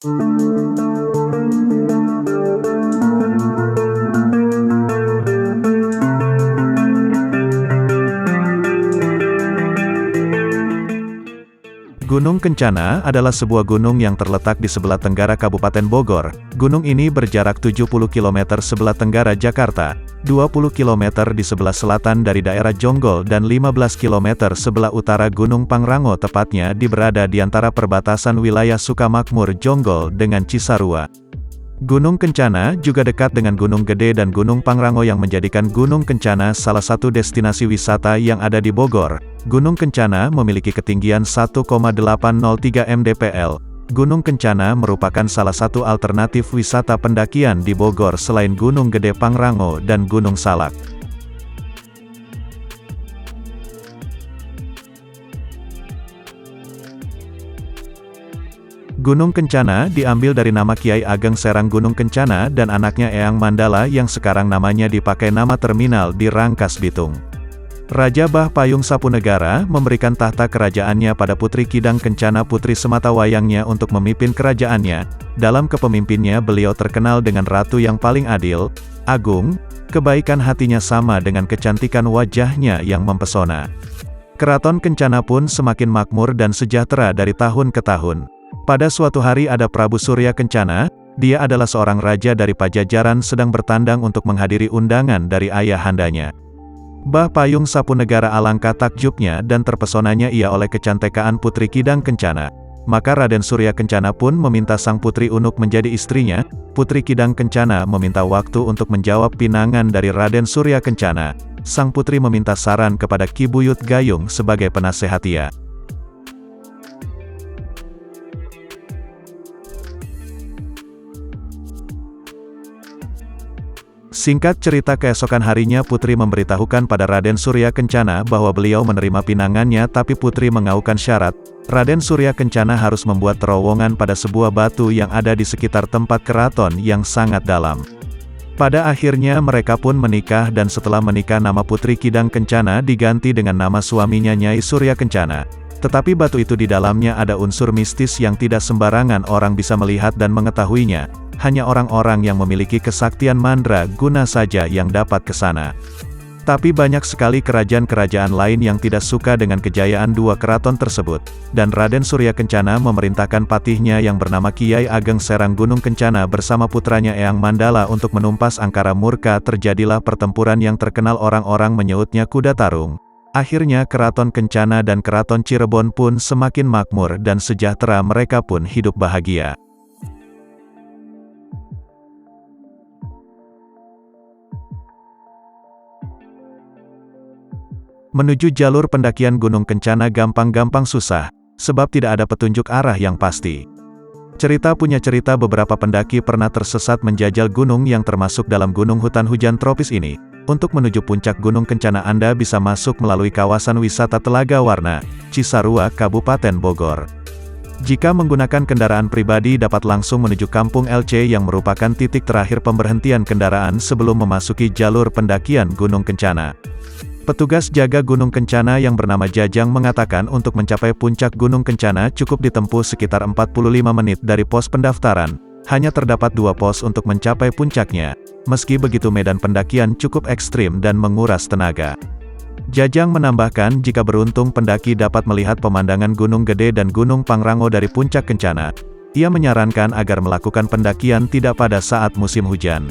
Gunung Kencana adalah sebuah gunung yang terletak di sebelah tenggara Kabupaten Bogor. Gunung ini berjarak 70 km sebelah tenggara Jakarta, 20 km di sebelah selatan dari daerah Jonggol dan 15 km sebelah utara Gunung Pangrango, tepatnya berada di antara perbatasan wilayah Sukamakmur Jonggol dengan Cisarua. Gunung Kencana juga dekat dengan Gunung Gede dan Gunung Pangrango yang menjadikan Gunung Kencana salah satu destinasi wisata yang ada di Bogor. Gunung Kencana memiliki ketinggian 1,803 mdpl. Gunung Kencana merupakan salah satu alternatif wisata pendakian di Bogor selain Gunung Gede Pangrango dan Gunung Salak. Gunung Kencana diambil dari nama Kiai Ageng Serang Gunung Kencana dan anaknya Eyang Mandala yang sekarang namanya dipakai nama terminal di Rangkas Bitung. Raja Bah Payung Sapunegara memberikan tahta kerajaannya pada Putri Kidang Kencana Putri Sematawayangnya untuk memimpin kerajaannya. Dalam kepemimpinnya beliau terkenal dengan ratu yang paling adil, agung, kebaikan hatinya sama dengan kecantikan wajahnya yang mempesona. Keraton Kencana pun semakin makmur dan sejahtera dari tahun ke tahun. Pada suatu hari ada Prabu Surya Kencana, dia adalah seorang raja dari Pajajaran sedang bertandang untuk menghadiri undangan dari ayahandanya. Bah Payung Sapunegara alangkah takjubnya dan terpesonanya ia oleh kecantikan Putri Kidang Kencana. Maka Raden Surya Kencana pun meminta sang putri Unuk menjadi istrinya. Putri Kidang Kencana meminta waktu untuk menjawab pinangan dari Raden Surya Kencana. Sang putri meminta saran kepada Ki Buyut Gayung sebagai penasehat ia. Singkat cerita, keesokan harinya Putri memberitahukan pada Raden Surya Kencana bahwa beliau menerima pinangannya, tapi Putri mengajukan syarat. Raden Surya Kencana harus membuat terowongan pada sebuah batu yang ada di sekitar tempat keraton yang sangat dalam. Pada akhirnya mereka pun menikah dan setelah menikah nama Putri Kidang Kencana diganti dengan nama suaminya Nyai Surya Kencana. Tetapi batu itu di dalamnya ada unsur mistis yang tidak sembarangan orang bisa melihat dan mengetahuinya. Hanya orang-orang yang memiliki kesaktian mandra guna saja yang dapat ke sana. Tapi banyak sekali kerajaan-kerajaan lain yang tidak suka dengan kejayaan dua keraton tersebut, dan Raden Surya Kencana memerintahkan patihnya yang bernama Kiai Ageng Serang Gunung Kencana bersama putranya Eyang Mandala untuk menumpas angkara murka. Terjadilah pertempuran yang terkenal orang-orang menyebutnya kuda tarung. Akhirnya keraton Kencana dan keraton Cirebon pun semakin makmur dan sejahtera, mereka pun hidup bahagia. Menuju jalur pendakian Gunung Kencana gampang-gampang susah, sebab tidak ada petunjuk arah yang pasti. Cerita punya cerita beberapa pendaki pernah tersesat menjajal gunung yang termasuk dalam gunung hutan hujan tropis ini. Untuk menuju puncak Gunung Kencana Anda bisa masuk melalui kawasan wisata Telaga Warna, Cisarua, Kabupaten Bogor. Jika menggunakan kendaraan pribadi dapat langsung menuju Kampung LC yang merupakan titik terakhir pemberhentian kendaraan sebelum memasuki jalur pendakian Gunung Kencana. Petugas jaga Gunung Kencana yang bernama Jajang mengatakan untuk mencapai puncak Gunung Kencana cukup ditempuh sekitar 45 menit dari pos pendaftaran. Hanya terdapat 2 pos untuk mencapai puncaknya. Meski begitu medan pendakian cukup ekstrim dan menguras tenaga. Jajang menambahkan jika beruntung pendaki dapat melihat pemandangan Gunung Gede dan Gunung Pangrango dari puncak Kencana. Ia menyarankan agar melakukan pendakian tidak pada saat musim hujan.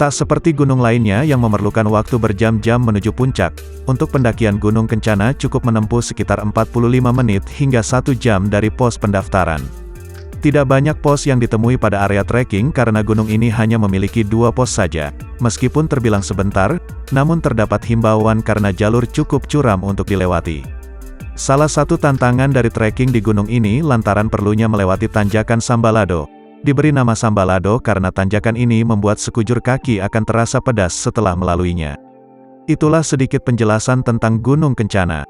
Tak seperti gunung lainnya yang memerlukan waktu berjam-jam menuju puncak, untuk pendakian Gunung Kencana cukup menempuh sekitar 45 menit hingga 1 jam dari pos pendaftaran. Tidak banyak pos yang ditemui pada area trekking karena gunung ini hanya memiliki 2 pos saja. Meskipun terbilang sebentar, namun terdapat himbauan karena jalur cukup curam untuk dilewati. Salah satu tantangan dari trekking di gunung ini lantaran perlunya melewati tanjakan Sambalado. Diberi nama Sambalado karena tanjakan ini membuat sekujur kaki akan terasa pedas setelah melaluinya. Itulah sedikit penjelasan tentang Gunung Kencana.